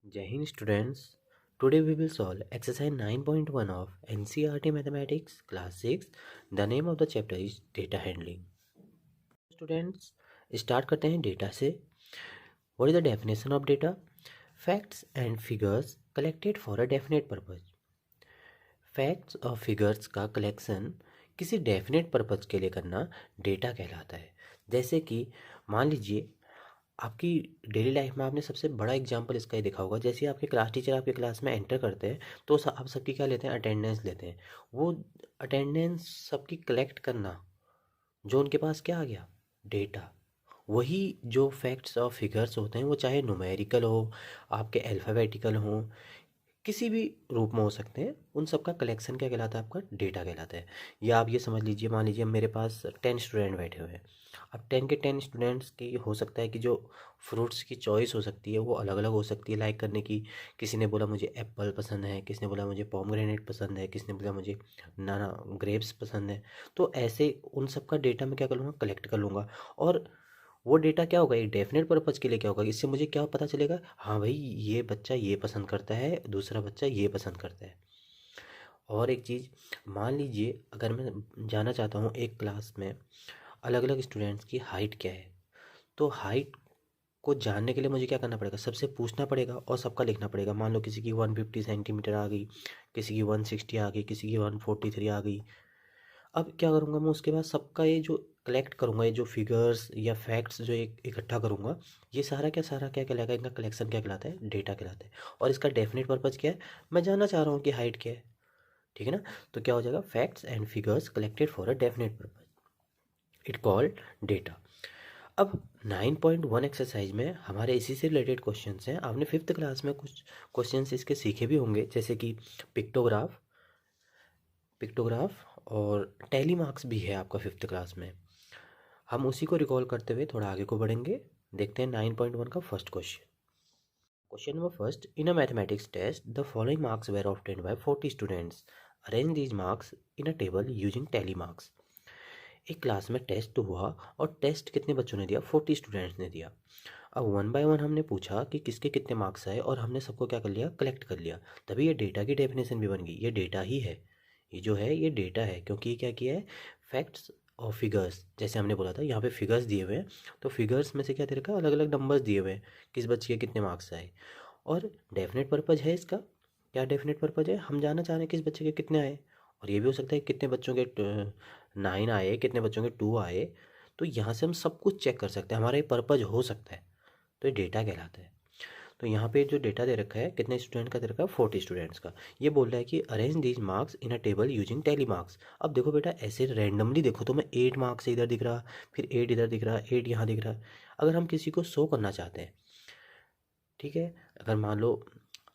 Jai Hind students. Today we will solve exercise 9.1 of NCERT Mathematics class 6. The name of the chapter is data handling. Students, start करते हैं data से. What is the definition of data? Facts and figures collected for a definite purpose. Facts और figures का collection किसी definite purpose के लिए करना data कहलाता है. जैसे कि मान लीजिए आपकी डेली लाइफ में आपने सबसे बड़ा एग्जांपल इसका ही देखा होगा. जैसे ही आपके क्लास टीचर आपके क्लास में एंटर करते हैं तो आप सबकी क्या लेते हैं, अटेंडेंस लेते हैं. वो अटेंडेंस सबकी कलेक्ट करना, जो उनके पास क्या आ गया, डेटा. वही जो फैक्ट्स और फिगर्स होते हैं वो चाहे न्यूमेरिकल हो, आपके अल्फ़ाबेटिकल हो, किसी भी रूप में हो सकते हैं, उन सब का कलेक्शन क्या कहलाता है, आपका डेटा कहलाता है. या आप ये समझ लीजिए, मान लीजिए मेरे पास 10 स्टूडेंट बैठे हुए हैं. अब 10 के 10 स्टूडेंट्स की हो सकता है कि जो फ्रूट्स की चॉइस हो सकती है वो अलग अलग हो सकती है लाइक करने की. किसी ने बोला मुझे एप्पल पसंद है, किसी ने बोला मुझे पोमग्रेनेट पसंद है, किसी ने बोला मुझे नाना ग्रेप्स पसंद है. तो ऐसे उन सब का डेटा मैं क्या कर लूँगा, कलेक्ट कर लूँगा. और वो डेटा क्या होगा, एक डेफिनेट पर्पज़ के लिए क्या होगा, इससे मुझे क्या पता चलेगा, हाँ भाई ये बच्चा ये पसंद करता है, दूसरा बच्चा ये पसंद करता है. और एक चीज़, मान लीजिए अगर मैं जानना चाहता हूँ एक क्लास में अलग अलग स्टूडेंट्स की हाइट क्या है, तो हाइट को जानने के लिए मुझे क्या करना पड़ेगा, सबसे पूछना पड़ेगा और सबका लिखना पड़ेगा. मान लो किसी की 150 सेंटीमीटर आ गई, किसी की 160 आ गई, किसी की 143 आ गई. अब क्या करूँगा मैं, उसके बाद सबका ये जो कलेक्ट करूँगा, ये जो फिगर्स या फैक्ट्स जो एक इकट्ठा करूँगा, ये सारा क्या कहलाएगा, इनका कलेक्शन क्या कहलाता है, डेटा कहलाता है. और इसका डेफिनेट पर्पज़ क्या है, मैं जानना चाह रहा हूँ कि हाइट क्या है. ठीक है ना. तो क्या हो जाएगा, facts and figures collected for a definite purpose, it called data. अब 9.1 एक्सरसाइज में हमारे इसी से रिलेटेड क्वेश्चंस हैं. आपने फिफ्थ क्लास में कुछ क्वेश्चंस इसके सीखे भी होंगे, जैसे कि पिक्टोग्राफ और टैली मार्क्स भी है आपका फिफ्थ क्लास में. हम उसी को रिकॉल करते हुए थोड़ा आगे को बढ़ेंगे. देखते हैं 9.1 का first question. Question number first, in a mathematics test the following marks were obtained by 40 students. Arrange these marks in a table using tally marks. एक क्लास में टेस्ट हुआ और टेस्ट कितने बच्चों ने दिया, 40 स्टूडेंट्स ने दिया. अब वन बाय वन हमने पूछा कि किसके कितने मार्क्स आए और हमने सबको क्या कर लिया, कलेक्ट कर लिया. तभी ये डेटा की डेफिनेशन भी बन गई. ये डेटा ही है, ये जो है ये डेटा है, क्योंकि ये क्या किया है, फैक्ट्स और फिगर्स. जैसे हमने बोला था यहाँ पे फिगर्स दिए हुए हैं, तो फिगर्स में से क्या दे रखा है, अलग अलग नंबर्स दिए हुए हैं, किस बच्चे के कितने मार्क्स आए. और डेफिनेट पर्पज़ है इसका. क्या डेफिनेट पर्पज़ है, हम जानना चाह रहे हैं किस बच्चे के कितने आए. और ये भी हो सकता है कितने बच्चों के 9 आए, कितने बच्चों के 2 आए. तो यहाँ से हम सब कुछ चेक कर सकते हैं, हमारा ये पर्पज़ हो सकता है. तो ये डेटा कहलाता है. तो यहाँ पे जो डेटा दे रखा है, कितने स्टूडेंट का दे रखा है, 40 स्टूडेंट्स का. ये बोल रहा है कि arrange these marks in a table using tally marks. अब देखो बेटा, ऐसे रैंडमली देखो तो मैं 8 मार्क्स इधर दिख रहा, फिर 8 इधर दिख रहा, 8 यहाँ दिख रहा. अगर हम किसी को शो करना चाहते हैं, ठीक है, अगर मान लो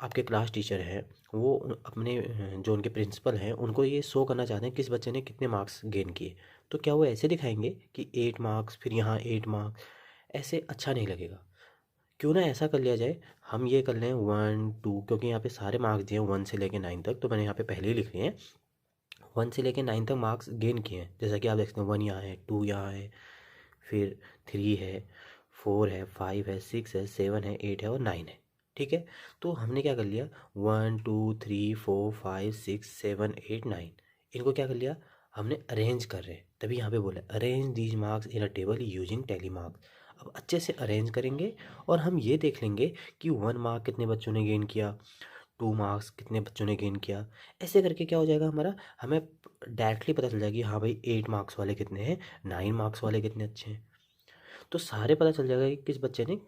आपके क्लास टीचर हैं, वो अपने जो उनके प्रिंसिपल हैं उनको ये शो करना चाहते हैं किस बच्चे ने कितने मार्क्स गेन किए, तो क्या वो ऐसे दिखाएंगे कि 8 मार्क्स फिर यहाँ 8 मार्क्स, ऐसे अच्छा नहीं लगेगा. क्यों ना ऐसा कर लिया जाए, हम ये कर लें 1 2, क्योंकि यहाँ पे सारे मार्क्स दिए हैं 1 से लेकर 9 तक, तो मैंने यहाँ पे पहले ही लिख लिए हैं. 1 से लेकर 9 तक मार्क्स गेन किए हैं, जैसा कि आप देख सकते हैं 1 यहाँ है, 2 यहाँ है, फिर 3 है, 4 है, 5 है, 6 है, 7 है, 8 है और 9 है. ठीक है. तो हमने क्या कर लिया, 1 2 3 4 5 6 7 8 9, इनको क्या कर लिया, हमने अरेंज कर रहे हैं. तभी यहाँ पे बोला arrange these marks in a table using tally marks. अब अच्छे से अरेंज करेंगे और हम ये देख लेंगे कि 1 मार्क कितने बच्चों ने गेन किया, 2 मार्क्स कितने बच्चों ने गेन किया. ऐसे करके क्या हो जाएगा हमारा, हमें डायरेक्टली पता चल जाएगी हाँ भाई 8 मार्क्स वाले कितने हैं, 9 मार्क्स वाले कितने अच्छे हैं. तो सारे पता चल जाएगा कि किस बच्चे ने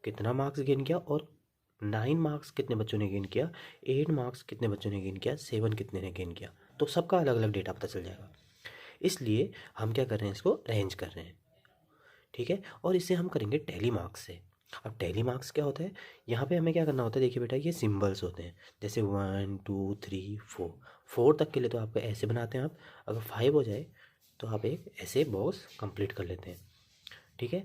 कितना मार्क्स गेन किया. और 9 मार्क्स कितने बच्चों ने गेन किया, 8 मार्क्स कितने बच्चों ने गेन किया, 7 कितने ने गेन किया. तो सबका अलग अलग डेटा पता चल जाएगा. इसलिए हम क्या कर रहे हैं, इसको अरेंज कर रहे हैं. ठीक है. और इसे हम करेंगे टैली मार्क्स से. अब टैली मार्क्स क्या होता है, यहाँ पे हमें क्या करना होता है, देखिए बेटा ये सिंबल्स होते हैं, जैसे 1 2 3 4 तक के लिए तो आपको ऐसे बनाते हैं आप. अगर 5 हो जाए तो आप एक ऐसे बॉक्स कंप्लीट कर लेते हैं. ठीक है.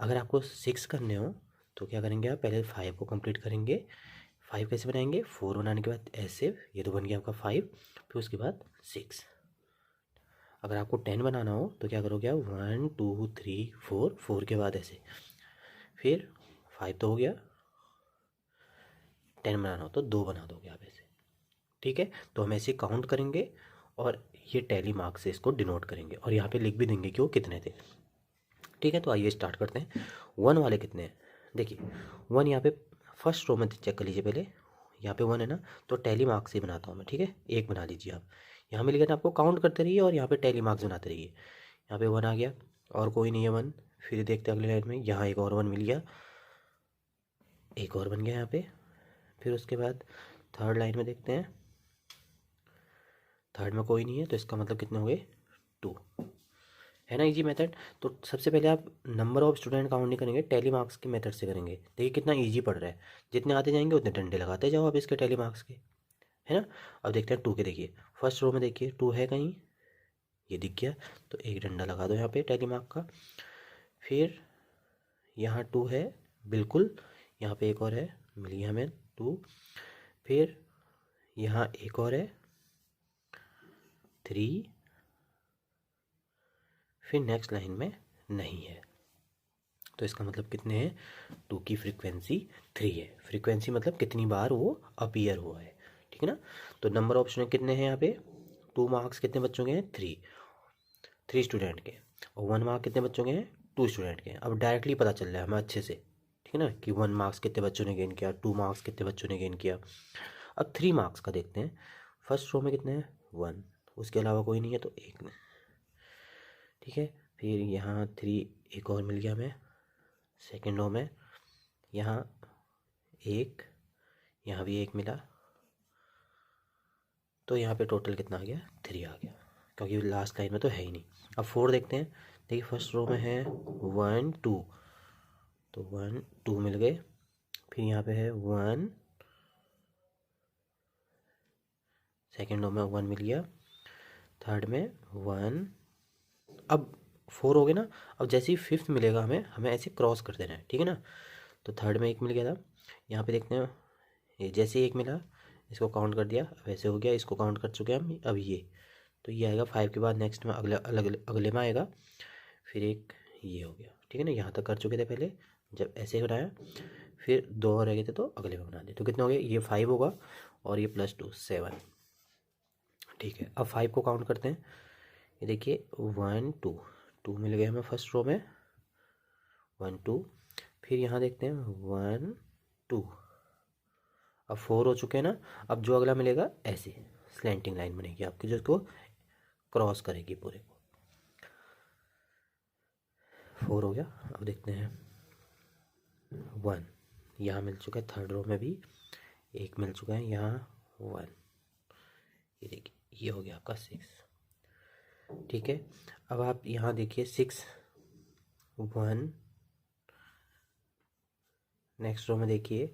अगर आपको 6 करने हो तो क्या करेंगे, आप पहले 5 को कंप्लीट करेंगे. 5 कैसे बनाएंगे, 4 बनाने के बाद ऐसे, ये तो बन गया आपका 5, फिर उसके बाद 6. अगर आपको 10 बनाना हो तो क्या करोगे आप, 1 2 3 4, 4 के बाद ऐसे, फिर 5 तो हो गया, 10 बनाना हो तो 2 बना दोगे आप ऐसे, ठीक है। तो हम ऐसे काउंट करेंगे और ये टैली मार्क से इसको डिनोट करेंगे और यहाँ पे लिख भी देंगे कि वो कितने थे, ठीक है। तो आइए स्टार्ट करते हैं। 1 वाले कितने हैं, देखिए 1 यहाँ पे फर्स्ट रो में चेक कर लीजिए पहले, यहाँ पे 1 है ना, तो टैली मार्क से बनाता हूँ मैं, ठीक है। 1 बना लीजिए आप, यहाँ मिल गया ना, आपको काउंट करते रहिए और यहाँ पे टैली मार्क्स बनाते रहिए। यहाँ पे 1 आ गया और कोई नहीं है 1, फिर देखते हैं अगले लाइन में, यहाँ एक और 1 मिल गया, एक और बन गया यहाँ पे। फिर उसके बाद थर्ड लाइन में देखते हैं, थर्ड में कोई नहीं है, तो इसका मतलब कितने हो गए 2, है ना इजी मेथड। तो सबसे पहले आप नंबर ऑफ स्टूडेंट काउंट नहीं करेंगे, टैली मार्क्स के मेथड से करेंगे। देखिए कितना इजी पड़ रहा है, जितने आते जाएंगे उतने डंडे लगाते जाओ आप इसके टैली मार्क्स के, है ना। अब देखते हैं 2 के, देखिए फर्स्ट रो में देखिए 2 है कहीं, ये दिख गया, तो एक डंडा लगा दो यहाँ पे टैली मार्क का। फिर यहाँ 2 है बिल्कुल, यहाँ पे एक और है, मिल गया हमें 2। फिर यहाँ एक और है 3, फिर नेक्स्ट लाइन में नहीं है, तो इसका मतलब कितने हैं, 2 की फ्रीक्वेंसी 3 है। फ्रीक्वेंसी मतलब कितनी बार वो अपीयर हुआ है, ठीक है ना। तो नंबर ऑफ स्टूडेंट कितने हैं यहाँ पे, 2 मार्क्स कितने बच्चों के हैं, 3 स्टूडेंट के, और 1 मार्क कितने बच्चों के हैं, 2 स्टूडेंट के। अब डायरेक्टली पता चल रहा है हमें अच्छे से, ठीक है ना, कि 1 मार्क्स कितने बच्चों ने गेन किया, 2 मार्क्स कितने बच्चों ने गेन किया। अब 3 मार्क्स का देखते हैं, फर्स्ट रो में कितने हैं 1, उसके अलावा कोई नहीं है तो 1, ठीक है। फिर यहाँ 3 एक और मिल गया हमें सेकेंड रो में, यहाँ 1, यहाँ भी 1 मिला, तो यहाँ पे टोटल कितना आ गया 3 आ गया, क्योंकि लास्ट लाइन में तो है ही नहीं। अब 4 देखते हैं, देखिए फर्स्ट रो में है 1 2, तो 1 2 मिल गए। फिर यहाँ पे है 1, सेकेंड रो में 1 मिल गया, थर्ड में 1, अब 4 हो गए ना। अब जैसे ही फिफ्थ मिलेगा हमें ऐसे क्रॉस कर देना है, ठीक है ना। तो थर्ड में 1 मिल गया था, यहाँ पे देखते हैं, ये जैसे ही 1 मिला इसको काउंट कर दिया, अब ऐसे हो गया, इसको काउंट कर चुके हैं हम। अब ये, तो ये आएगा 5 के बाद नेक्स्ट में अगले में आएगा, फिर एक ये हो गया, ठीक है ना। यहाँ तक कर चुके थे पहले जब ऐसे बनाया, फिर 2 और रह गए थे तो अगले में बना दिए। तो कितने हो गए, ये 5 होगा और ये +2 7, ठीक है। अब 5 को काउंट करते हैं, ये देखिए 1 2 2 मिल गए हमें फर्स्ट रो में, 1 2। फिर यहाँ देखते हैं 1 2, अब 4 हो चुके हैं ना। अब जो अगला मिलेगा ऐसे स्लैंटिंग लाइन बनेगी आपकी, जिसको क्रॉस करेगी पूरे को। 4 हो गया। अब देखते हैं 1 यहाँ मिल चुका है, थर्ड रो में भी 1 मिल चुका है, यहाँ 1, ये देखिए ये हो गया आपका 6, ठीक है। अब आप यहाँ देखिए 6 1, नेक्स्ट रो में देखिए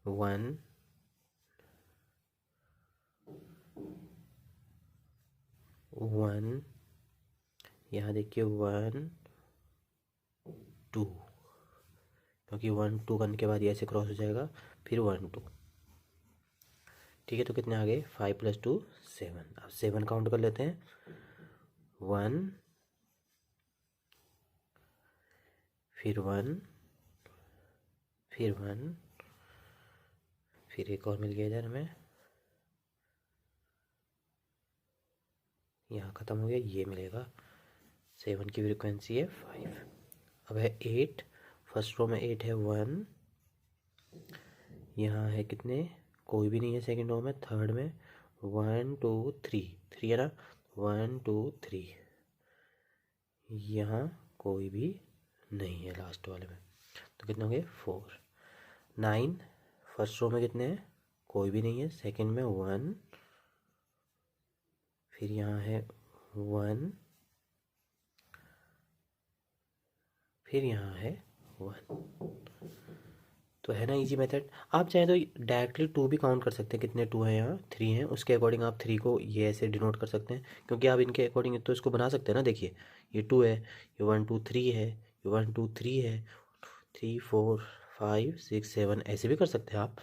1 1, यहाँ देखिए 1 2, क्योंकि 1 2 करने के बाद ये ऐसे क्रॉस हो जाएगा, फिर 1 2, ठीक है। तो कितने आ गए, 5 + 2 7। अब 7 काउंट कर लेते हैं, 1 फिर 1 फिर 1, फिर एक और मिल गया इधर में, यहाँ ख़त्म हो गया, ये मिलेगा 7 की फ्रिक्वेंसी है 5। अब है 8, फर्स्ट रो में 8 है 1, यहाँ है कितने, कोई भी नहीं है सेकंड रो में, थर्ड में 1 2 3 3 है ना, 1 2 3, यहाँ कोई भी नहीं है लास्ट वाले में, तो कितने हो गए 4। 9, फर्स्ट रो में कितने हैं, कोई भी नहीं है, सेकंड में 1, फिर यहाँ है 1, फिर यहाँ है 1। तो है ना इजी मेथड। आप चाहे तो डायरेक्टली 2 भी काउंट कर सकते हैं, कितने 2 हैं, यहाँ 3 हैं, उसके अकॉर्डिंग आप 3 को ये ऐसे डिनोट कर सकते हैं, क्योंकि आप इनके अकॉर्डिंग तो इसको बना सकते हैं ना। देखिए ये 2 है, ये 1 2 3 है, ये 1 2 3 है, 3 4 5 6 7, ऐसे भी कर सकते हैं आप।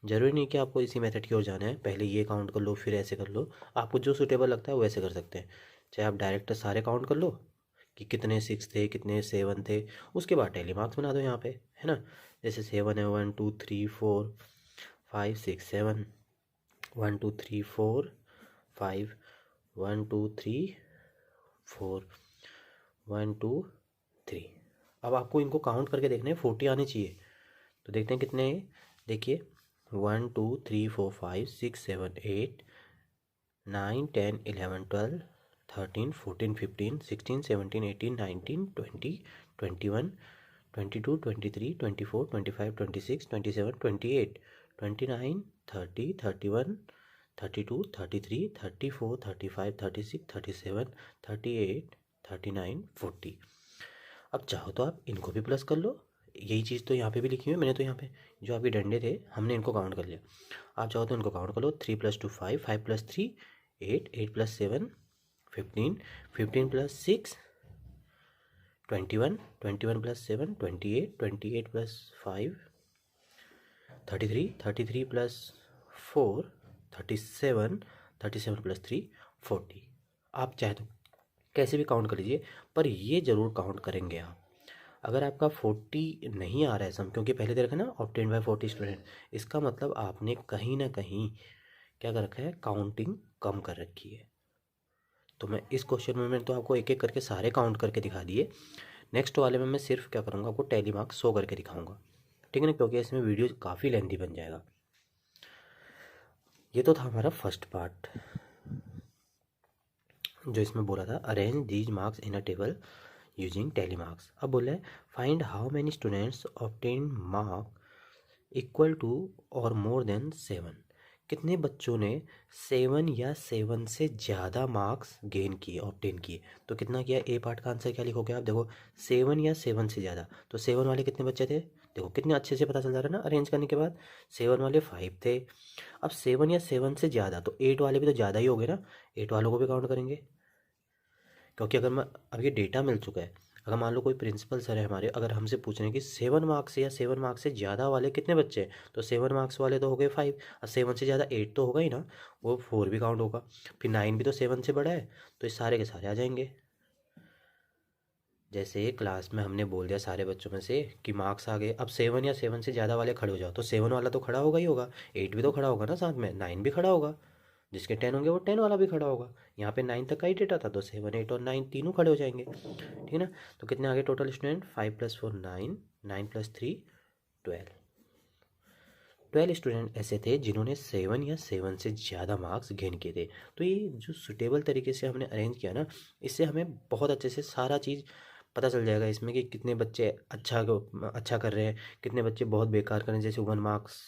ज़रूरी नहीं कि आपको इसी मेथड की ओर जाना है, पहले ये काउंट कर लो फिर ऐसे कर लो, आपको जो सूटेबल लगता है वो ऐसे कर सकते हैं। चाहे आप डायरेक्ट सारे काउंट कर लो कि कितने 6 थे, कितने 7 थे, उसके बाद टैली मार्क्स बना दो यहाँ पे, है ना। जैसे 7 है, 1 2 3 4 5 6 7, 1 2 3 4 5, 1 2 3 4, 1 2 3। अब आपको इनको काउंट करके देखना है, 40 आने चाहिए। तो देखते हैं कितने हैं। देखिए 1 2 3 4 5 6 7 8 9 10 11 12 13 14 15 16 17 18 19 20 21 22 23 24 25 26 27 28 29 30 31 32 33 34 35 36 37 38 39 40। अब चाहो तो आप इनको भी प्लस कर लो, यही चीज़ तो यहाँ पे भी लिखी हुई है मैंने। तो यहाँ पे जो अभी डंडे थे हमने इनको काउंट कर लिया। आप चाहो तो इनको काउंट कर लो, 3 + 2 5, 5 + 3 8, 8 + 7 15, 15 + 6 21, 21 + 7 28, 28 + 5 33, 33 + 4 37, 37 + 3 40। आप चाहे तो कैसे भी काउंट कर लीजिए, पर ये ज़रूर काउंट करेंगे आप। अगर आपका 40 नहीं आ रहा है सम, क्योंकि पहले दे रखा है ना ऑब्टेन्ड बाय 40 स्टूडेंट, इसका मतलब आपने कहीं ना कहीं क्या कर रखा है, काउंटिंग कम कर रखी है। तो मैं इस क्वेश्चन में मैंने तो आपको एक एक करके सारे काउंट करके दिखा दिए। नेक्स्ट वाले में मैं सिर्फ क्या करूँगा, आपको टैली मार्क्स शो करके दिखाऊंगा, ठीक है ना, क्योंकि इसमें वीडियो काफ़ी लेंथी बन जाएगा। ये तो था हमारा फर्स्ट पार्ट जो इसमें बोला था arrange these marks in a table using tally marks. अब बोला है find how many students obtain mark equal to और मोर देन 7। कितने बच्चों ने 7 या 7 से ज़्यादा मार्क्स गेन किए, ऑब्टेन किए। तो कितना किया, ए पार्ट का आंसर क्या लिखोगे आप, देखो 7 या 7 से ज़्यादा। तो 7 वाले कितने बच्चे थे, देखो कितने अच्छे से पता चल जा रहा है ना अरेंज करने के बाद। 7 वाले 5 थे। अब 7 या 7 से ज़्यादा, तो 8 वाले भी तो ज़्यादा ही हो गए ना, 8 वालों को भी काउंट करेंगे। क्योंकि अगर मैं, अब ये डेटा मिल चुका है, अगर मान लो कोई प्रिंसिपल सर है हमारे, अगर हमसे पूछ रहे हैं कि 7 मार्क्स या 7 मार्क्स से ज़्यादा वाले कितने बच्चे हैं, तो 7 मार्क्स वाले तो हो गए 5, और 7 से ज़्यादा 8 तो होगा ही ना, वो 4 भी काउंट होगा। फिर 9 भी तो 7 से बड़ा है, तो ये सारे के सारे आ जाएंगे। जैसे क्लास में हमने बोल दिया सारे बच्चों में से कि मार्क्स आ गए, अब 7 या 7 से ज़्यादा वाले खड़े हो जाओ, तो 7 वाला तो खड़ा होगा ही होगा, 8 भी तो खड़ा होगा ना साथ में, 9 भी खड़ा होगा, जिसके 10 होंगे वो 10 वाला भी खड़ा होगा। यहाँ पे 9 तक का ही डेटा था, तो 7 8 और 9 तीनों खड़े हो जाएंगे, ठीक है ना। तो कितने आ गए टोटल स्टूडेंट, 5 + 4 9, 9 + 3 12। 12 स्टूडेंट ऐसे थे जिन्होंने 7 या 7 से ज़्यादा मार्क्स गेन किए थे। तो ये जो सुटेबल तरीके से हमने अरेंज किया ना, इससे हमें बहुत अच्छे से सारा चीज़ पता चल जाएगा इसमें कि कितने बच्चे अच्छा कर रहे हैं, कितने बच्चे बहुत बेकार कर रहे हैं। जैसे 1 मार्क्स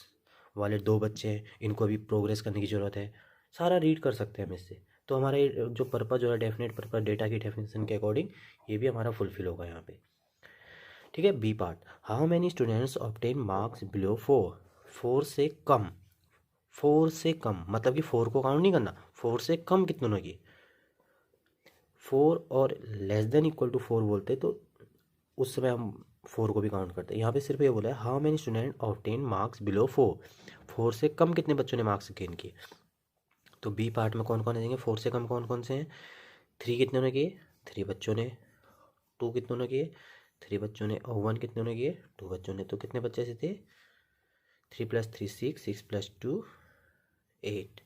वाले 2 बच्चे हैं, इनको अभी प्रोग्रेस करने की ज़रूरत है, सारा रीड कर सकते हैं हम इससे। तो हमारा ये जो पर्पज़ जो है, डेफिनेट पर्पज़ डेटा की डेफिनेशन के अकॉर्डिंग, ये भी हमारा फुलफिल होगा यहाँ पे, ठीक है। B part, how many students obtain marks below 4, 4 से कम। 4 से कम मतलब कि 4 को काउंट नहीं करना, 4 से कम कितनों ने किए। 4 और लेस देन इक्वल टू 4 बोलते तो उस समय हम 4 को भी काउंट करते हैं। यहाँ पे सिर्फ ये बोला है how many student obtain marks below 4, 4 से कम कितने बच्चों ने मार्क्स गेन किए। तो बी पार्ट में कौन कौन देंगे, 4 से कम कौन कौन से हैं, 3 कितने ने किए, 3 बच्चों ने, 2 कितनों ने किए, 3 बच्चों ने, और 1 कितनों ने किए, 2 बच्चों ने। तो कितने बच्चे ऐसे थे, 3 + 3 6, 6 + 2 8,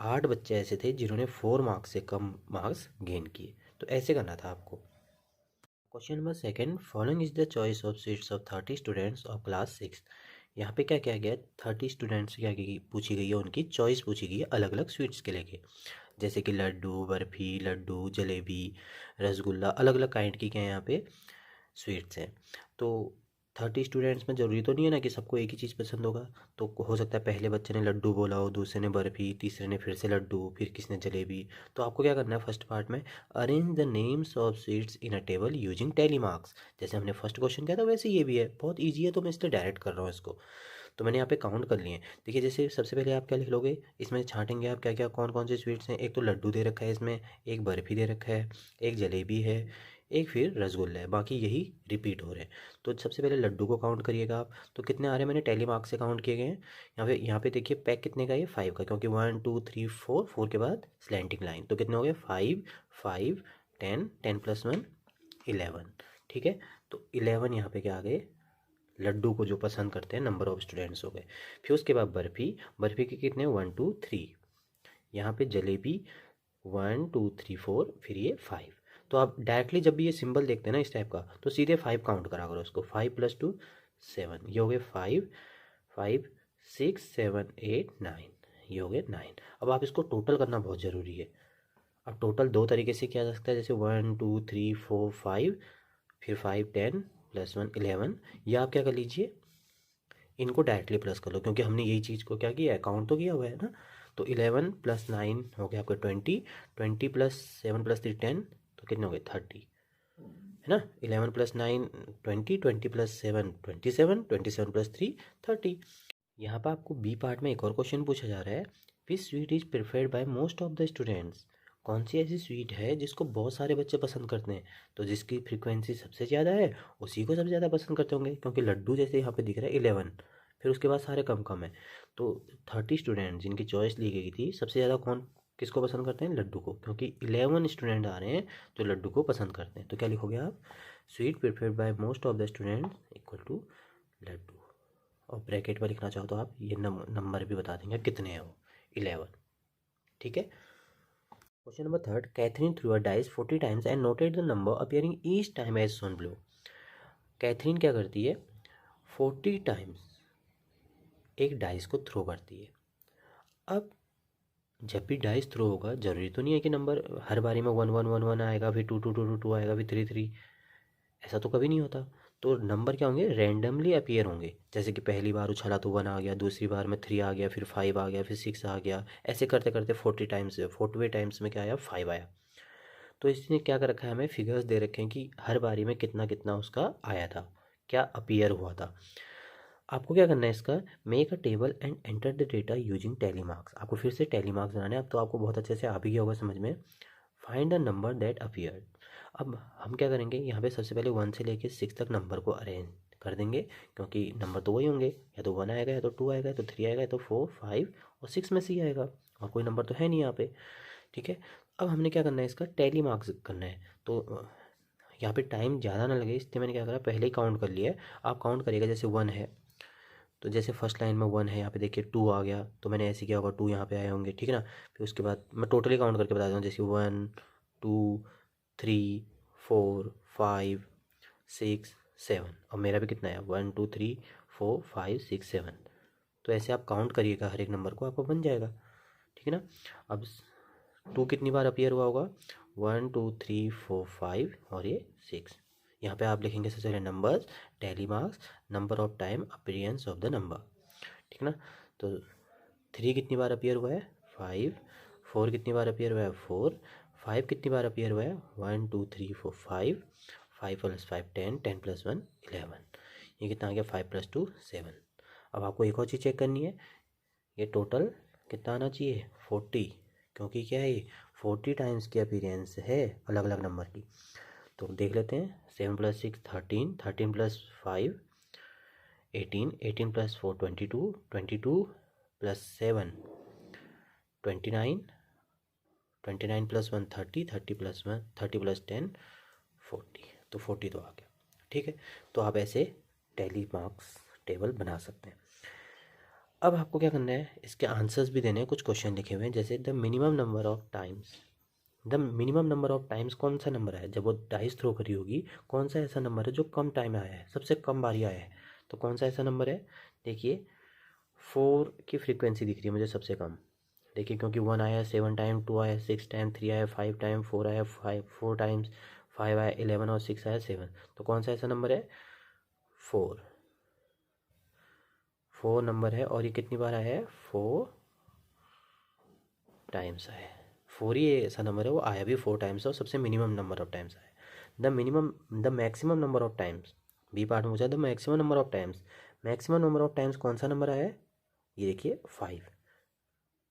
8 बच्चे ऐसे थे जिन्होंने 4 मार्क्स से कम मार्क्स गेन किए। तो ऐसे करना था आपको। Question number second, following is the choice of seats of 30 students of class 6। यहाँ पे क्या क्या गया, 30 स्टूडेंट्स क्या पूछी गई है, उनकी चॉइस पूछी गई है अलग अलग स्वीट्स के लेके। जैसे कि लड्डू, बर्फ़ी, लड्डू, जलेबी, रसगुल्ला, अलग अलग काइंड की क्या है यहाँ पे स्वीट्स हैं। तो 30 स्टूडेंट्स में ज़रूरी तो नहीं है ना कि सबको एक ही चीज़ पसंद होगा। तो हो सकता है पहले बच्चे ने लड्डू बोला हो, दूसरे ने बर्फ़ी, तीसरे ने फिर से लड्डू, फिर किसने जलेबी। तो आपको क्या करना है फर्स्ट पार्ट में, arrange the names of sweets in a table using tally marks. जैसे हमने फर्स्ट क्वेश्चन किया था वैसे ये भी है, बहुत ईजी है, तो मैं इसलिए डायरेक्ट कर रहा हूँ इसको। तो मैंने यहाँ पे काउंट कर लिए हैं। देखिए जैसे सबसे पहले आप क्या लिख लोगे, इसमें छाँटेंगे आप क्या क्या कौन कौन से स्वीट्स हैं। एक तो लड्डू दे रखा है इसमें, एक बर्फ़ी दे रखा है, एक जलेबी है, एक फिर रसगुल्ला है, बाकी यही रिपीट हो रहे हैं। तो सबसे पहले लड्डू को काउंट करिएगा आप, तो कितने आ रहे हैं, मैंने टैली मार्क से काउंट किए गए हैं। यहाँ पे देखिए पैक कितने का है, 5 का, क्योंकि 1 2 3 4, 4 के बाद स्लैंटिंग लाइन, तो कितने हो गए 5 5 10, 10 + 1 11, ठीक है। तो 11 यहाँ पे क्या आ गए लड्डू को जो पसंद करते हैं नंबर ऑफ स्टूडेंट्स हो गए। फिर उसके बाद बर्फ़ी, बर्फ़ी के कितने 1 2 3। यहाँ पे जलेबी 1 2 3 4, फिर ये 5। तो आप डायरेक्टली जब भी ये सिंबल देखते हैं ना इस टाइप का, तो सीधे 5 काउंट करा करो उसको। 5 + 2 7, ये हो गए 5 5 6 7 8 9, ये हो गए 9। अब आप इसको टोटल करना बहुत ज़रूरी है। अब टोटल दो तरीके से किया जा सकता है, जैसे 1 2 3 4 5, फिर 5 10 + 1 11। या आप क्या कर लीजिए, इनको डायरेक्टली प्लस कर लो, क्योंकि हमने यही चीज़ को क्या किया है, काउंट तो किया हुआ है ना। तो 11 + 9 हो गया आपका 20, 20 + 7 + 3 10, तो कितने हो गए 30, है ना। 11 + 9 20, 20 + 7 27, 27 + 3 30। यहाँ पर आपको बी पार्ट में एक और क्वेश्चन पूछा जा रहा है, which sweet is preferred by most of the students. कौन सी ऐसी स्वीट है जिसको बहुत सारे बच्चे पसंद करते हैं। तो जिसकी फ्रीक्वेंसी सबसे ज़्यादा है उसी को सबसे ज़्यादा पसंद करते होंगे, क्योंकि लड्डू जैसे यहाँ पे दिख रहा है 11, फिर उसके बाद सारे कम कम है। तो 30 स्टूडेंट जिनकी चॉइस ली गई थी, सबसे ज़्यादा कौन किसको पसंद करते हैं, लड्डू को, क्योंकि 11 स्टूडेंट आ रहे हैं जो लड्डू को पसंद करते हैं। तो क्या लिखोगे आप, sweet preferred by most of the student equal to laddoo. और ब्रैकेट में लिखना चाहो तो आप ये नंबर भी बता देंगे कितने हैं वो, 11। ठीक है। Question number 3, Catherine threw a dice 40 times and noted the number appearing each time as shown below. Catherine क्या करती है, 40 टाइम्स एक डाइस को थ्रो करती है। अब जब भी डाइस थ्रो होगा, जरूरी तो नहीं है कि नंबर हर बारी में 1 1 1 1 आएगा, फिर 2 2 2 2 2 आएगा, फिर 3 3, ऐसा तो कभी नहीं होता। तो नंबर क्या होंगे, रैंडमली अपीयर होंगे। जैसे कि पहली बार उछाला तो 1 आ गया, दूसरी बार में 3 आ गया, फिर 5 आ गया, फिर 6 आ गया, ऐसे करते करते 40 टाइम्स, 40वें टाइम्स में क्या आया, 5 आया। तो इसने क्या कर रखा है, हमें फिगर्स दे रखे हैं कि हर बारी में कितना कितना उसका आया था, क्या अपीयर हुआ था। आपको क्या करना है इसका, make a table and enter the data using tally marks. आपको फिर से टैली मार्क्स बनाने हैं। अब तो आपको बहुत अच्छे से आ भी गया होगा समझ में। Find the number that appeared. अब हम क्या करेंगे, यहाँ पे सबसे पहले 1 से लेके 6 तक नंबर को अरेंज कर देंगे, क्योंकि नंबर तो वही होंगे, या तो 1 आएगा, या तो 2 आएगा, या तो 3 आएगा, या तो 4 5 और 6 में से ही आएगा, और कोई नंबर तो है नहीं यहाँ पे। ठीक है। अब हमने क्या करना है, इसका टैली मार्क्स करना है। तो यहाँ पे टाइम ज़्यादा ना लगे, इसलिए मैंने क्या करा, पहले ही काउंट कर लिया है। आप काउंट करिएगा, जैसे 1 है तो जैसे फर्स्ट लाइन में 1 है, यहाँ पे देखिए 2 आ गया, तो मैंने ऐसे किया होगा, 2 यहाँ पे आए होंगे, ठीक है ना। फिर उसके बाद मैं टोटली काउंट करके बता दूँ, जैसे 1 2 3 4 5 6 7, और मेरा भी कितना है 1 2 3 4 5 6 7। तो ऐसे आप काउंट करिएगा हर एक नंबर को, आपको बन जाएगा, ठीक है ना। अब 2 कितनी बार अपीयर हुआ होगा, 1 2 3 4 5 और ये 6। यहाँ पे आप लिखेंगे सबसे पहले numbers, tally marks, number of time appearance of the number, ठीक ना। तो 3 कितनी बार अपीयर हुआ है, 5। 4 कितनी बार अपीयर हुआ है, 4। 5 कितनी बार अपीयर हुआ है, 1 2 3 4 5। 5 + 5 10, 10 + 1 11। ये कितना आ गया, 5 + 2 7। अब आपको एक और चीज़ चेक करनी है, ये टोटल कितना आना चाहिए, 40, क्योंकि क्या है, 40 टाइम्स की अपीयरेंस है अलग अलग नंबर की। तो देख लेते हैं, 7 + 6 13, 13 + 5 18, 18 + 4 22, 22 + 7 29, 29 + 1 30, 30 + 1 30 + 10 40। तो 40 तो आ गया, ठीक है। तो आप ऐसे टैली मार्क्स टेबल बना सकते हैं। अब आपको क्या करना है, इसके आंसर्स भी देने हैं, कुछ क्वेश्चन लिखे हुए हैं, जैसे the minimum number of times. The minimum number of times कौन सा नंबर है, जब वो डाइस थ्रो करी होगी, कौन सा ऐसा नंबर है जो कम टाइम आया है, सबसे कम बारी आया है। तो कौन सा ऐसा नंबर है, देखिए 4 की फ्रीक्वेंसी दिख रही है मुझे सबसे कम। देखिए, क्योंकि 1 आया 7 टाइम, 2 आया 6 टाइम, 3 आया 5 टाइम, 4 आया 4 टाइम्स, 5 आया 11 और 6 आया 7। तो कौन सा ऐसा नंबर है, 4। 4 नंबर है, और ये कितनी बार आया है, 4 टाइम्स आया है। 4 ही ऐसा नंबर है, वो आया भी 4 टाइम्स और सबसे मिनिमम नंबर ऑफ टाइम्स आया। The maximum number of times, B part में पूछा the maximum number of times. Maximum number of times कौन सा नंबर आया है, ये देखिए 5,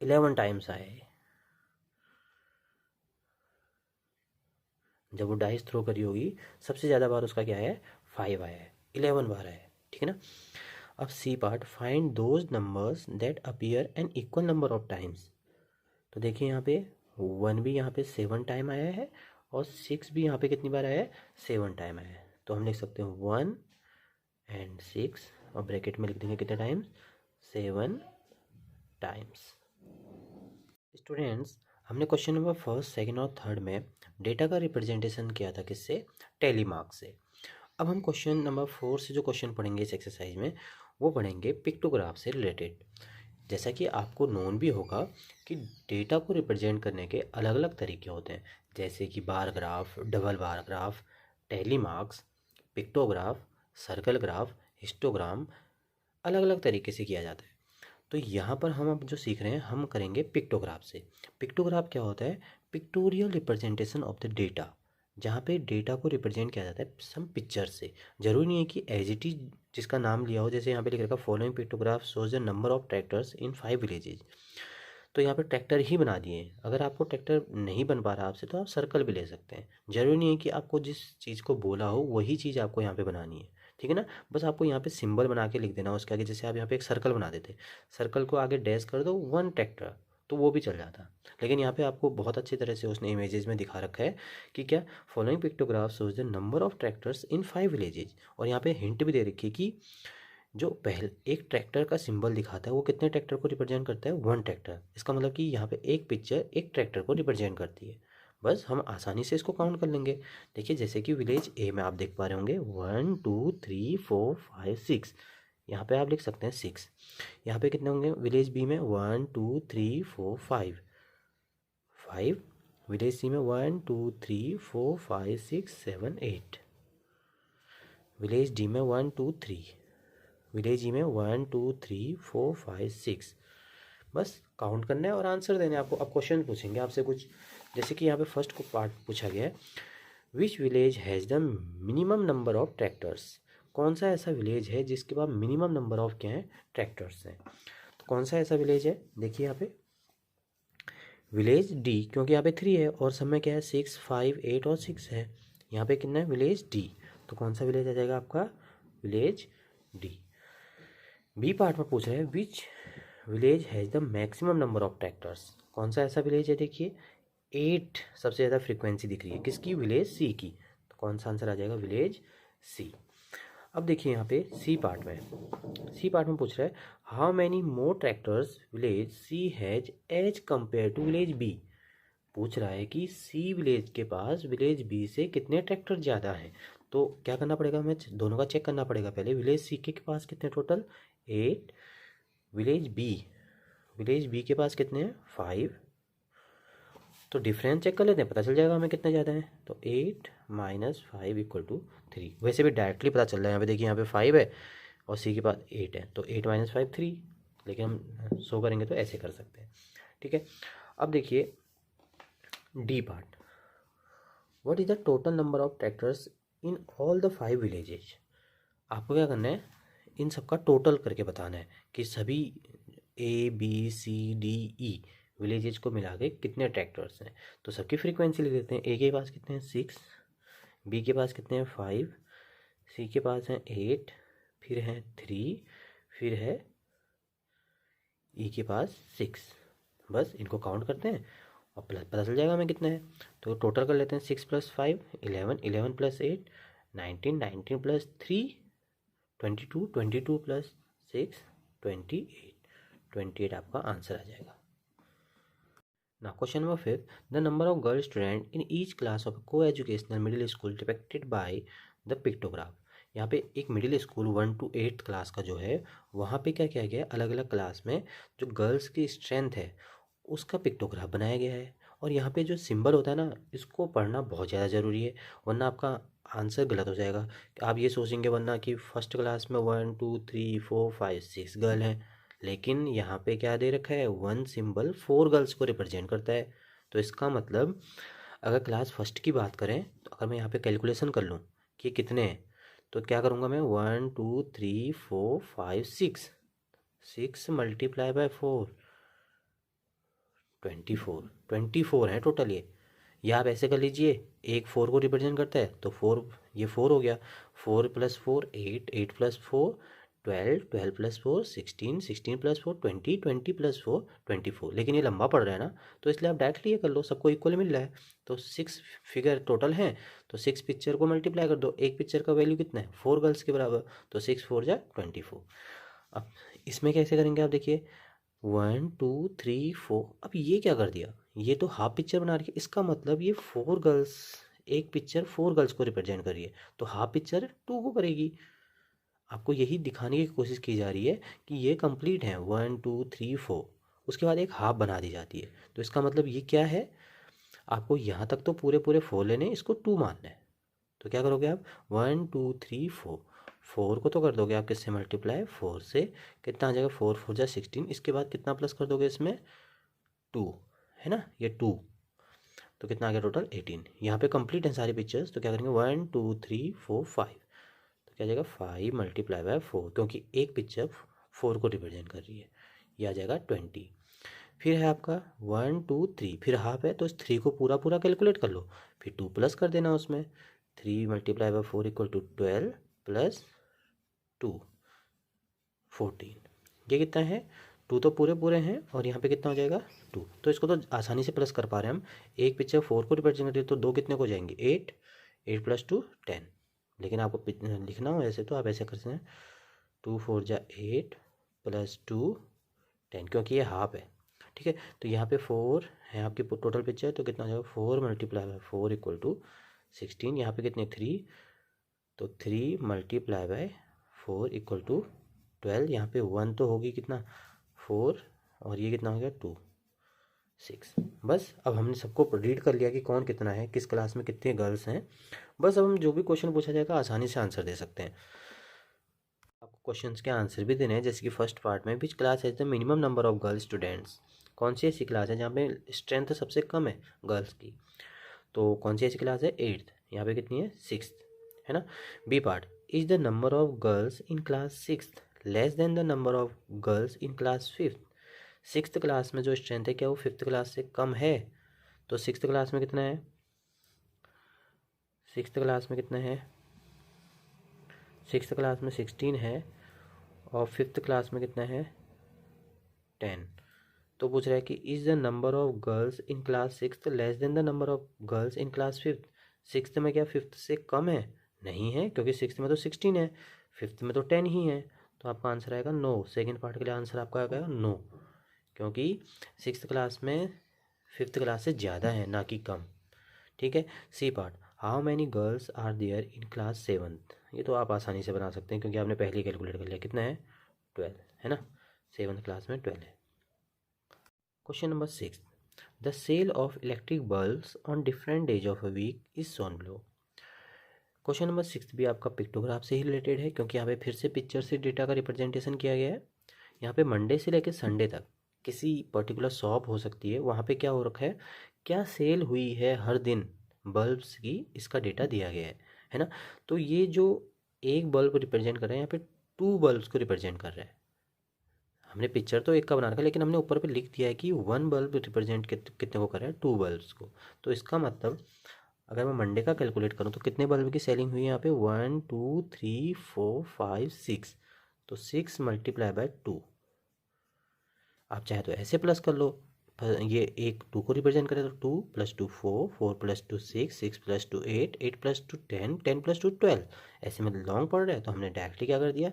11 टाइम्स आया है। जब वो डाइस थ्रो करी होगी, सबसे ज़्यादा बार उसका क्या है, 5 आया है, 11 बार आया है, ठीक है ना। अब C part, find those numbers that appear an equal number of times. तो देखिए यहाँ पे 1 भी यहाँ पे 7 टाइम आया है, और 6 भी यहाँ पे कितनी बार आया है, 7 टाइम आया है। तो हम लिख सकते हैं 1 एंड 6 और ब्रैकेट में लिख देंगे कितने टाइम्स, 7 टाइम्स। स्टूडेंट्स, हमने क्वेश्चन नंबर फर्स्ट, सेकंड और थर्ड में डेटा का रिप्रेजेंटेशन किया था किससे, टैली मार्क से। अब हम क्वेश्चन नंबर 4 से जो क्वेश्चन पढ़ेंगे इस एक्सरसाइज में वो पढ़ेंगे पिक्टोग्राफ से रिलेटेड। जैसा कि आपको नोन भी होगा कि डेटा को रिप्रेजेंट करने के अलग अलग तरीके होते हैं, जैसे कि bar graph, double bar graph, tally marks, pictograph, circle graph, histogram, अलग अलग तरीके से किया जाता है। तो यहाँ पर हम अब जो सीख रहे हैं हम करेंगे पिक्टोग्राफ से। पिक्टोग्राफ क्या होता है, pictorial representation of the data, जहाँ पे डेटा को रिप्रेजेंट किया जाता है सम पिक्चर से। जरूरी नहीं है कि एज इट इज जिसका नाम लिया हो, जैसे यहाँ पे लिख रखा following pictograph shows the number of tractors in 5 villages, तो यहाँ पे ट्रैक्टर ही बना दिए हैं। अगर आपको ट्रैक्टर नहीं बन पा रहा आपसे तो आप सर्कल भी ले सकते हैं। जरूरी नहीं है कि आपको जिस चीज़ को बोला हो वही चीज़ आपको यहाँ पे बनानी है, ठीक है ना। बस आपको यहाँ पे सिंबल बना के लिख देना उसके आगे, जैसे आप यहाँ पे एक सर्कल बना देते, सर्कल को आगे डैश कर दो 1 ट्रैक्टर, तो वो भी चल जाता। लेकिन यहाँ पे आपको बहुत अच्छी तरह से उसने इमेजेस में दिखा रखा है कि क्या, following pictograph shows the number of tractors in 5 villages. और यहाँ पे हिंट भी दे रखी है कि जो पहले एक ट्रैक्टर का सिंबल दिखाता है वो कितने ट्रैक्टर को रिप्रेजेंट करता है, 1 ट्रैक्टर। इसका मतलब कि यहाँ पे एक पिक्चर एक ट्रैक्टर को रिप्रेजेंट करती है। बस हम आसानी से इसको काउंट कर लेंगे। देखिए जैसे कि विलेज ए में आप देख पा रहे होंगे 1 2 3 4 5 6, यहाँ पे आप लिख सकते हैं 6। यहाँ पे कितने होंगे विलेज बी में, 1 2 3 4 5 5। विलेज सी में 1 2 3 4 5 6 7 8। विलेज डी में 1 2 3। विलेज ई में 1 2 3 4 5 6। बस काउंट करना है और आंसर देने हैं आपको। अब क्वेश्चन पूछेंगे आपसे कुछ, जैसे कि यहाँ पे फर्स्ट को पार्ट पूछा गया है, which village has the minimum number of tractors. कौन सा ऐसा विलेज है जिसके पास मिनिमम नंबर ऑफ क्या है, ट्रैक्टर्स हैं। तो कौन सा ऐसा विलेज है, देखिए यहाँ पे विलेज डी, क्योंकि यहाँ पे 3 है और सब में क्या है 6 5 8 और 6 है। यहाँ पे कितना है, विलेज डी। तो कौन सा विलेज आ जाएगा आपका, विलेज डी। बी पार्ट में पूछ रहे हैं which village has the maximum number of tractors. कौन सा ऐसा विलेज है, देखिए 8 सबसे ज़्यादा फ्रीक्वेंसी दिख रही है किसकी, विलेज सी की। तो कौन सा आंसर आ जाएगा, विलेज सी। अब देखिए यहाँ पे सी पार्ट में पूछ रहा है how many more tractors village C has as compare to village B. पूछ रहा है कि सी विलेज के पास विलेज बी से कितने ट्रैक्टर ज़्यादा हैं। तो क्या करना पड़ेगा, हमें दोनों का चेक करना पड़ेगा। पहले विलेज सी के पास कितने टोटल 8, विलेज बी के पास कितने हैं 5। तो डिफरेंस चेक कर लेते हैं, पता चल जाएगा हमें कितने ज़्यादा हैं। तो 8 - 5 = 3। वैसे भी डायरेक्टली पता चल रहा है, यहाँ पे देखिए यहाँ पे 5 है और सी के पास 8 है, तो 8 - 5 3। लेकिन हम शो करेंगे तो ऐसे कर सकते हैं, ठीक है। अब देखिए D part, what is the total number of tractors in all the 5 villages. आपको क्या करना है, इन सबका टोटल करके बताना है कि सभी A B C D E villages को मिला के कितने ट्रैक्टर्स हैं। तो सबकी फ्रीक्वेंसी ले लेते हैं। ए के पास कितने हैं 6, बी के पास कितने हैं 5, सी के पास हैं 8, फिर है 3, फिर है ई के पास 6। बस इनको काउंट करते हैं और प्लस पता चल जाएगा हमें कितना है। तो टोटल कर लेते हैं 6 + 5 11, 11 + 8 19, 19 + 3 22, 22 + 6 28, 28 आपका आंसर आ जाएगा। Now question number 5, the number of girl student in each class of a co-educational middle school depicted by the pictograph। यहाँ पे एक मिडिल स्कूल 1 to 8 क्लास का जो है वहाँ पे क्या किया गया है, अलग अलग क्लास में जो गर्ल्स की स्ट्रेंथ है उसका पिक्टोग्राफ बनाया गया है। और यहाँ पे जो सिंबल होता है ना, इसको पढ़ना बहुत ज़्यादा ज़रूरी है, वरना आपका आंसर गलत हो जाएगा। आप ये सोचेंगे वरना कि फर्स्ट क्लास में 1 2 3 4 5 6 गर्ल हैं, लेकिन यहाँ पे क्या दे रखा है, 1 सिंबल 4 गर्ल्स को रिप्रेजेंट करता है। तो इसका मतलब अगर क्लास फर्स्ट की बात करें तो अगर मैं यहाँ पे कैलकुलेशन कर लूँ कि कितने हैं, तो क्या करूँगा मैं 1 2 3 4 5 6, 6 × 4 24 है टोटल ये। या आप ऐसे कर लीजिए, एक 4 को रिप्रेजेंट करता है तो 4, ये 4 हो गया, 4 + 4 8, 8 + 4 12, 12 प्लस 4 16, 16 प्लस 4 20, 20 प्लस 4 24। लेकिन ये लंबा पड़ रहा है ना, तो इसलिए आप डायरेक्टली ये कर लो, सबको इक्वल मिल रहा है। तो 6 फिगर टोटल हैं, तो 6 पिक्चर को मल्टीप्लाई कर दो। एक पिक्चर का वैल्यू कितना है, 4 गर्ल्स के बराबर, तो 6 4 जा 24। अब इसमें कैसे करेंगे आप देखिए, 1 2 3 4। अब ये क्या कर दिया, ये तो हाफ पिक्चर बना रही है, इसका मतलब ये 4 गर्ल्स, एक पिक्चर 4 गर्ल्स को रिप्रेजेंट कर रही है, तो हाफ पिक्चर 2 को करेगी। आपको यही दिखाने की कोशिश की जा रही है कि ये कंप्लीट है 1 2 3 4, उसके बाद एक हाफ बना दी जाती है। तो इसका मतलब ये क्या है, आपको यहाँ तक तो पूरे पूरे 4 लेने, इसको 2 मानना है। तो क्या करोगे आप, 1 2 3 4, 4 को तो कर दोगे आप किससे मल्टीप्लाई, 4 से। कितना आ जाएगा, 4 4 जा 16। इसके बाद कितना प्लस कर दोगे इसमें, 2, है ना, ये 2, तो कितना आ गया टोटल 18। यहाँ पे कंप्लीट है सारी पिक्चर्स, तो क्या करेंगे 1 2 3 4 5, तो क्या आ जाएगा 5 मल्टीप्लाई बाय 4, क्योंकि एक पिक्चर 4 को रिप्रेजेंट कर रही है, ये आ जाएगा 20। फिर है आपका 1 2 3, फिर हाफ है तो इस 3 को पूरा पूरा कैलकुलेट कर लो, फिर 2 प्लस कर देना उसमें। 3 multiply by 4 equal to 12 plus 2 14। ये कितना है, 2 तो पूरे पूरे हैं, और यहाँ पे कितना हो जाएगा 2। तो इसको तो आसानी से प्लस कर पा रहे हैं हम। एक पिक्चर 4 को रिप्रेजेंट कर रही है, तो 2 कितने को जाएंगे, 8, 8 प्लस 2 10। लेकिन आपको लिखना हो ऐसे तो आप ऐसे कर सकते हैं, 2 4 जा 8 प्लस 2 10, क्योंकि ये हाफ है। ठीक है, तो यहाँ पे 4 है आपकी टोटल पिक्चर, तो कितना हो जाएगा 4 मल्टीप्लाई बाय 4 इक्वल टू 16। यहाँ पे कितने 3, तो 3 मल्टीप्लाई बाय 4 इक्वल टू 12। यहाँ पे 1 तो होगी कितना 4, और ये कितना हो गया 2 6। बस अब हमने सबको रीड कर लिया कि कौन कितना है, किस क्लास में कितने गर्ल्स हैं। बस अब हम जो भी क्वेश्चन पूछा जाएगा आसानी से आंसर दे सकते हैं। आपको क्वेश्चंस के आंसर भी देने हैं, जैसे कि फर्स्ट पार्ट में which class has the minimum number of girls students. कौन सी ऐसी क्लास है जहाँ पे स्ट्रेंथ सबसे कम है गर्ल्स की, तो कौन सी ऐसी क्लास है, 8th। यहाँ पे कितनी है, 6th, है ना। B part, is the number of girls in class 6th less than the number of girls in class 5th। 6th class में जो स्ट्रेंथ है, क्या वो 5th क्लास से कम है, तो 6th क्लास में कितना है, 6th क्लास में कितना है, 6th क्लास में 16 है, और 5th क्लास में कितना है 10। तो पूछ रहा है कि is the number of girls in class 6th less than the number of girls in class 5th। 6th में क्या 5th से कम है, नहीं है, क्योंकि 6th में तो 16 है, 5th में तो 10 ही है। तो आपका आंसर आएगा नो। सेकेंड पार्ट के लिए आंसर आपका आएगा नो, क्योंकि 6th क्लास में 5th क्लास से ज़्यादा है, ना कि कम। ठीक है। C part, how many girls are there in class 7th। ये तो आप आसानी से बना सकते हैं, क्योंकि आपने पहले ही कैलकुलेट कर लिया, कितना है 12, है ना, 7th क्लास में 12 है। Question number 6, the sale of electric bulbs on different days of a week is shown below. Question number 6 भी आपका पिक्टोग्राफ से ही रिलेटेड है, क्योंकि यहाँ पे फिर से पिक्चर से डेटा का रिप्रेजेंटेशन किया गया है। यहाँ पे मंडे से लेकर संडे तक किसी पर्टिकुलर शॉप हो सकती है, वहाँ पे क्या हो रखा है, क्या सेल हुई है हर दिन बल्ब्स की, इसका डेटा दिया गया है ना। तो ये जो एक बल्ब रिप्रेजेंट कर रहा है, यहाँ पे 2 बल्ब्स को रिप्रेजेंट कर रहा है। हमने पिक्चर तो एक का बना रखा है, लेकिन हमने ऊपर पे लिख दिया है कि 1 बल्ब रिप्रेजेंट कितने को कर रहा है, 2 बल्ब्स को। तो इसका मतलब अगर मैं मंडे का कैलकुलेट करूँ तो कितने बल्ब की सेलिंग हुई है यहाँ पे, 1 2 3 4 5 6, तो 6 मल्टीप्लाई बाय 2। आप चाहे तो ऐसे प्लस कर लो, ये एक 2 को रिप्रेजेंट करे तो 2 plus 2 4, 4 plus 2 6, 6 plus 2 8, 8 plus 2 10, 10 plus 2 12। ऐसे में लॉन्ग पड़ रहा है, तो हमने डायरेक्टली क्या कर दिया,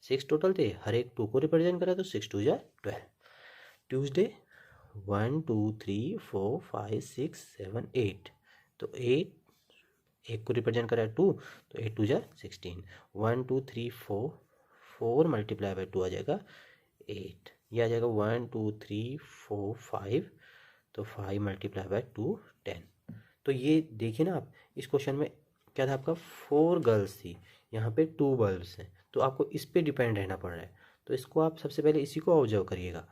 6 टोटल थे, हर एक 2 को रिप्रेजेंट करा, तो 6 2 जा 12। ट्यूसडे 1 2 3 4 5 6 7 8, तो 8 एक को रिप्रेजेंट करा 2, तो 8 2 जा 16। 1 2 3 4, 4 मल्टीप्लाई बाय 2 आ जाएगा 8। ये आ जाएगा 1 2 3 4 5, तो 5 मल्टीप्लाई बाय 2 10। तो ये देखिए ना आप, इस क्वेश्चन में क्या था आपका, 4 गर्ल्स थी, यहाँ पे 2 बल्ब्स हैं, तो आपको इस पे डिपेंड रहना पड़ रहा है। तो इसको आप सबसे पहले इसी को ऑब्जर्व करिएगा,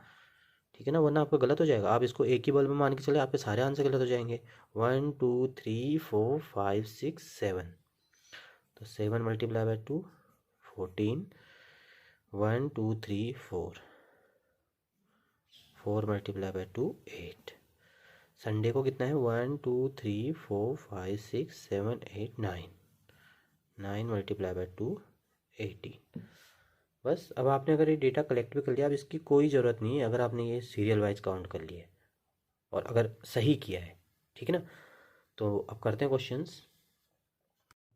ठीक है ना, वरना आपका गलत हो जाएगा। आप इसको एक ही बल्ब में मान के चले, आपके सारे आंसर गलत हो जाएंगे। 1 2 3 4 5 6 7, तो 7 multiply by 2 14, 1 2 3 4, 4 multiply by 2 8। Sunday को कितना है, 1 2 3 4 5 6 7 8 9, 9 मल्टीप्लाई बाय 2 18। बस अब आपने अगर ये डेटा कलेक्ट भी कर लिया, अब इसकी कोई ज़रूरत नहीं है अगर आपने ये सीरियल वाइज काउंट कर लिया है और अगर सही किया है, ठीक है ना। तो अब करते हैं क्वेश्चंस।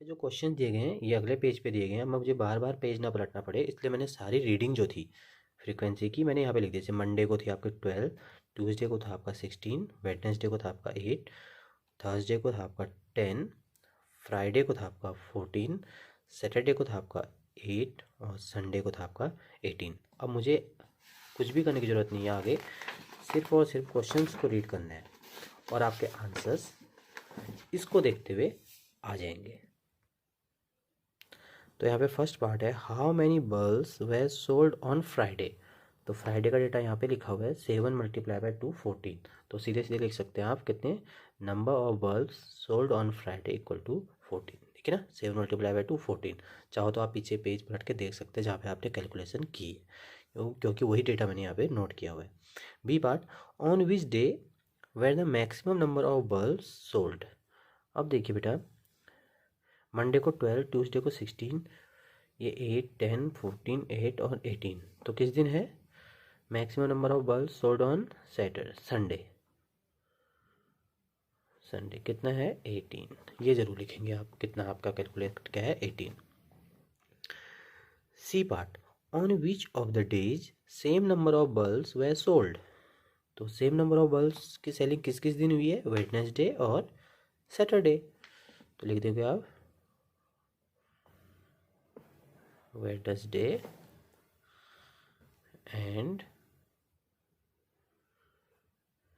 जो क्वेश्चन दिए गए हैं ये अगले पेज पे दिए गए हैं। अब मुझे बार बार पेज ना पलटना पड़े, इसलिए मैंने सारी रीडिंग जो थी फ्रीक्वेंसी की मैंने यहाँ पे लिख दी। जैसे मंडे को थी आपके 12, ट्यूसडे को था आपका 16, वेडनेसडे को था आपका 8, थर्सडे को था आपका 10, फ्राइडे को था आपका 14, सैटरडे को था आपका 8 और संडे को था आपका 18। अब मुझे कुछ भी करने की ज़रूरत नहीं है आगे, सिर्फ और सिर्फ क्वेश्चंस को रीड करना है और आपके आंसर्स इसको देखते हुए आ जाएंगे। तो यहाँ पे फर्स्ट पार्ट है, how many bulbs were sold on Friday. तो फ्राइडे का डेटा यहाँ पे लिखा हुआ है 7 मल्टीप्लाई बाय 2 14। तो सीधे सीधे लिख सकते हैं आप कितने, number of bulbs sold on Friday equal to 14। ठीक है ना, 7 मल्टीप्लाई बाय 2 14। चाहो तो आप पीछे पेज पलट के देख सकते हैं जहाँ पे आपने कैलकुलेशन की है, क्योंकि वही डेटा मैंने यहाँ पे नोट किया हुआ है। B part, on which day were the maximum number of bulbs sold. अब देखिए बेटा, मंडे को 12, ट्यूसडे को 16, ये 8 10 14 8 और 18। तो किस दिन है maximum number of bulb sold on Saturday, Sunday कितना है 18। ये जरूर लिखेंगे आप कितना आपका कैलकुलेट क्या है 18। C part, on which of the days same number of bulbs were sold. तो सेम नंबर ऑफ बल्ब्स की सेलिंग किस किस दिन हुई है, वेडनेसडे और सैटरडे। तो लिख देंगे आप वेडनेसडे एंड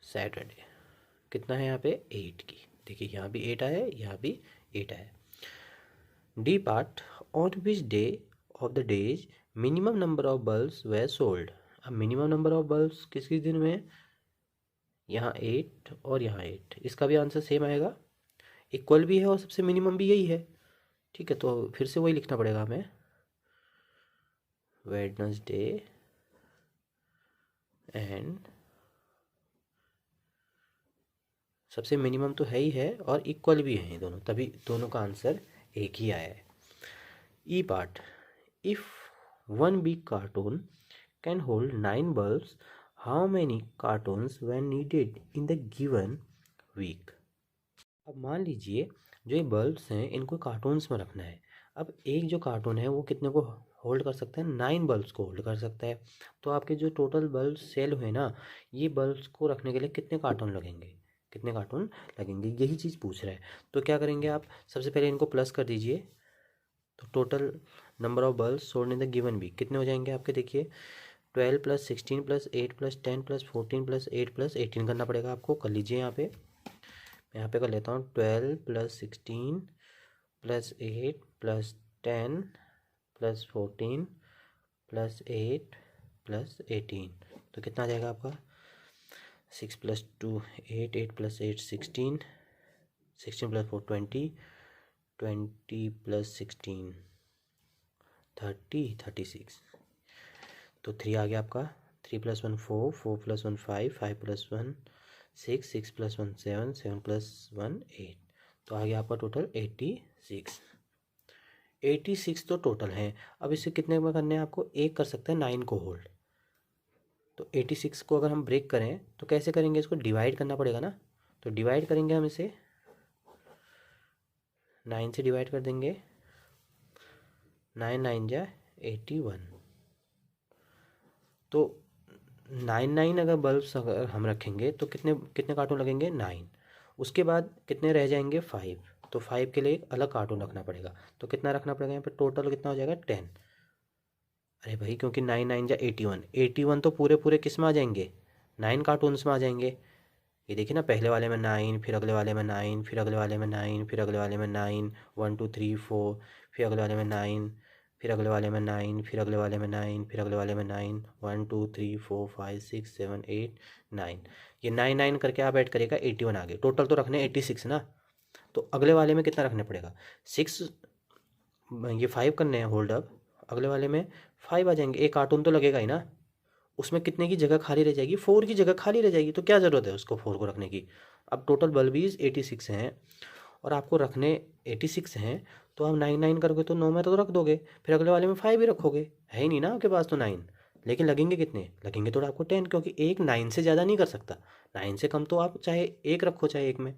सैटरडे। कितना है यहाँ पे 8 की, देखिए यहाँ भी 8 आया है, यहाँ भी 8 आया है। D part, on which day of the days minimum number of bulbs were sold. अब मिनिमम नंबर ऑफ बल्ब्स किस किस दिन में, यहाँ 8 और यहाँ 8। इसका भी आंसर सेम आएगा, इक्वल भी है और सबसे मिनिमम भी यही है। ठीक है, तो फिर से वही लिखना पड़ेगा हमें, वेडनेसडे एंड सबसे मिनिमम तो है ही है और इक्वल भी है दोनों, तभी दोनों का आंसर एक ही आया है। E part, if one big carton can hold 9 bulbs, how many cartons van needed in the given week. अब मान लीजिए जो ये बल्ब्स हैं इनको कार्टून्स में रखना है। अब एक जो कार्टून है वो कितने को होल्ड कर सकता है, 9 बल्ब्स को होल्ड कर सकता है। तो आपके जो टोटल बल्ब सेल हुए ना, ये बल्ब्स को रखने के लिए कितने कार्टून लगेंगे, कितने कार्टून लगेंगे, यही चीज़ पूछ रहा है। तो क्या करेंगे आप, सबसे पहले इनको प्लस कर दीजिए। तो total number of bulb sold in the given week कितने हो जाएंगे आपके, देखिए 12 + 16 + 8 + 10 + 14 + 8 + 18 करना पड़ेगा आपको। कर लीजिए यहाँ पे, मैं यहाँ पे कर लेता हूँ 12 + 16 + 8 + 10 + 14 + 8 + 18। तो कितना आ जाएगा आपका, 6 + 2 8, 8 + 8 16, 16 + 4 20, 20 + 16 30 36। तो 3 आ गया आपका, 3 + 1 4, 4 + 1 5, 5 + 1 6, 6 + 1 7, 7 + 1 8। तो आ गया आपका टोटल 86। 86 तो टोटल हैं। अब इससे कितने में करने हैं आपको, एक कर सकते हैं 9 को होल्ड। तो 86 को अगर हम ब्रेक करें तो कैसे करेंगे, इसको डिवाइड करना पड़ेगा ना। तो डिवाइड करेंगे हम इसे, 9 से डिवाइड कर देंगे, 9 9 जा 81। तो 9 अगर बल्ब्स अगर हम रखेंगे तो कितने कितने कार्टून लगेंगे, 9। उसके बाद कितने रह जाएंगे, 5। तो 5 के लिए एक अलग कार्टून रखना पड़ेगा। तो कितना रखना पड़ेगा यहाँ पे, टोटल कितना हो जाएगा 10। अरे भाई क्योंकि 9 9 जा 81, 81 तो पूरे पूरे किस में आ जाएंगे, 9 कार्टून्स में आ जाएंगे। ये देखिए ना, पहले वाले में 9, फिर अगले वाले में 9, फिर अगले वाले में 9, फिर अगले वाले में 9, 1 2 3 4, फिर अगले वाले में 9, फिर अगले वाले में 9, फिर अगले वाले में 9, फिर अगले वाले में 9, 1 2 3 4 5 6 7 8 9। ये 9 9 करके आप ऐड करेगा 81 आ गए। टोटल तो रखने 86 ना, तो अगले वाले में कितना रखना पड़ेगा, 6। ये 5 करने हैं होल्ड। अप अगले वाले में 5 आ जाएंगे, एक कार्टून तो लगेगा ही ना। उसमें कितने की जगह खाली रह जाएगी, 4 की जगह खाली रह जाएगी। तो क्या ज़रूरत है उसको 4 को रखने की। अब टोटल बल्ब 86 हैं और आपको रखने 86 हैं, तो आप 9 9 करोगे तो 9 में तो रख दोगे, फिर अगले वाले में 5 ही रखोगे, है ही नहीं ना आपके पास तो 9। लेकिन लगेंगे कितने, लगेंगे तो आपको 10, क्योंकि एक 9 से ज़्यादा नहीं कर सकता। 9 से कम तो आप चाहे एक रखो चाहे एक में,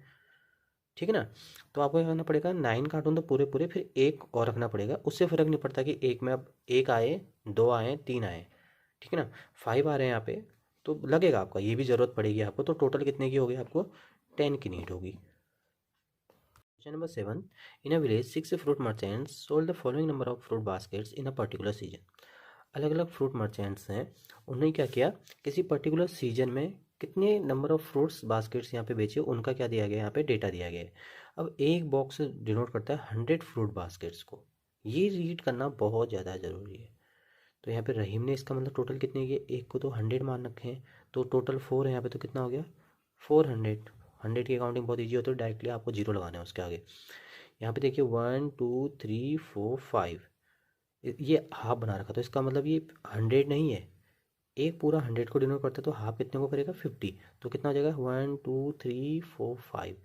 ठीक है ना। तो आपको क्या करना पड़ेगा, 9 काटून तो पूरे पूरे, फिर एक और रखना पड़ेगा। उससे फ़र्क नहीं पड़ता कि एक में अब एक आए, दो आए, तीन आए, ठीक है ना। 5 आ रहे हैं यहाँ पे, तो लगेगा आपका, ये भी ज़रूरत पड़ेगी आपको। तो टोटल कितने की होगी, आपको 10 की नीड होगी। Question number 7, in a village 6 fruit merchants sold the following number of fruit baskets in a particular season. अलग अलग फ्रूट मर्चेंट्स हैं, उन्होंने क्या किया, किसी पर्टिकुलर सीजन में कितने नंबर ऑफ फ्रूट्स बास्केट्स यहाँ पे बेचे, उनका क्या दिया गया, यहाँ पे डेटा दिया गया है। अब एक बॉक्स डिनोट करता है 100 फ्रूट बास्केट्स को, ये रीड करना बहुत ज़्यादा ज़रूरी है। तो यहाँ पे रहीम ने इसका मतलब टोटल कितने किए, एक को तो 100 मान रखे हैं, तो टोटल 4 है यहाँ पे, तो कितना हो गया 400। 100 की काउंटिंग बहुत ईजी होती है, डायरेक्टली आपको जीरो लगाना है उसके आगे। यहाँ पे देखिए 1 2 3 4 5, ये हाफ बना रखा, तो इसका मतलब ये 100 नहीं है, एक पूरा 100 को डिनोट करता है, तो हाफ कितने को करेगा 50। तो कितना हो जाएगा 1 2 3 4 5,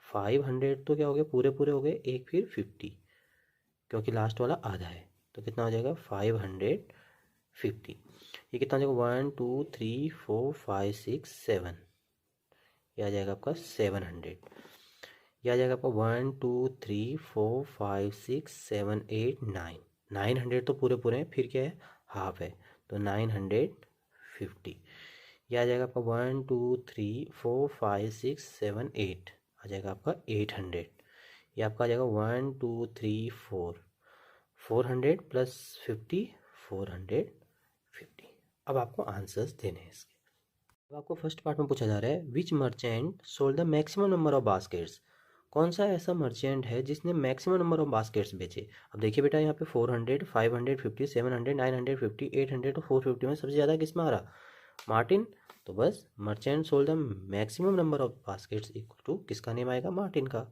500 तो क्या हो गया, पूरे पूरे हो गए, एक फिर 50, क्योंकि लास्ट वाला आधा है, तो कितना हो जाएगा 550। ये कितना हो जाएगा 1 2 3 4 5 6 7, ये आ जाएगा आपका 700। ये आ जाएगा आपका 1 2 3 4 5 6 7 8 9, 900 तो पूरे पूरे हैं, फिर क्या है हाफ है, तो 950। ये आ जाएगा आपका 1 2 3 4 5 6 7 8, आ जाएगा आपका 800। ये आपका आ जाएगा 1 2 3 4, 400 प्लस 50, 450। अब आपको आंसर्स देने हैं इसके। अब आपको फर्स्ट पार्ट में पूछा जा रहा है, which merchant sold the maximum number of baskets. कौन सा ऐसा मर्चेंट है जिसने मैक्सिमम नंबर ऑफ बास्केट्स बेचे। अब देखिए बेटा, यहाँ पे 400, 550, 700, 950, 800 तो 450 में सबसे ज़्यादा किस में आ रहा, मार्टिन। तो बस merchant sold the maximum number of baskets equal to किसका नेम आएगा, मार्टिन का।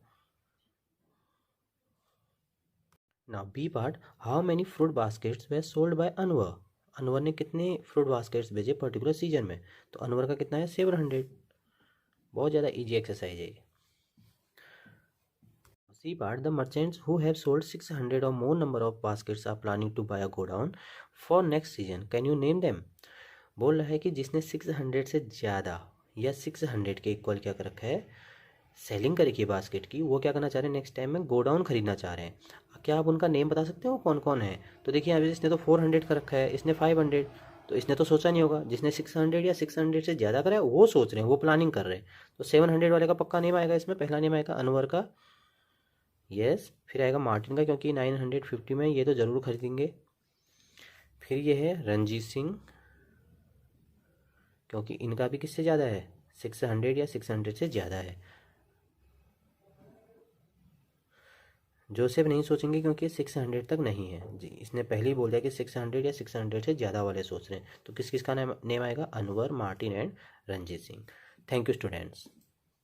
Now B part, how many fruit baskets were sold by Anwar. Anwar ने कितने फ्रूट बास्केट्स भेजे पर्टिकुलर सीजन में, तो अनवर का कितना है 700। बहुत ज़्यादा इजी एक्सरसाइज है। C part, the merchants who have sold 600 और more number of baskets are planning to buy a godown for next season, can you name them. बोल रहा है कि जिसने 600 से ज़्यादा या 600 के इक्वल क्या कर रखा है, सेलिंग करी की बास्केट की, वो क्या करना चाह रहे हैं, नेक्स्ट टाइम में गोडाउन खरीदना चाह रहे हैं। क्या आप उनका नेम बता सकते हो कौन कौन है। तो देखिए अभी इसने तो 400 का रखा है, इसने 500, तो इसने तो सोचा नहीं होगा। जिसने 600 या 600 से ज़्यादा करा है वो सोच रहे हैं, वो प्लानिंग कर रहे हैं। तो 700 वाले का पक्का नेम आएगा इसमें, पहला नेम आएगा अनवर का, यस। फिर आएगा मार्टिन का, क्योंकि 950 में ये तो ज़रूर खरीदेंगे। फिर ये है रंजीत सिंह, क्योंकि इनका भी किससे ज़्यादा है, 600 या 600 से ज़्यादा है। जोसेफ नहीं सोचेंगे क्योंकि 600 तक नहीं है जी, इसने पहले ही बोल दिया कि 600 या 600 से ज़्यादा वाले सोच रहे हैं। तो किस किस का नेम आएगा, Anwar, Martin and Ranjit Singh. Thank you students.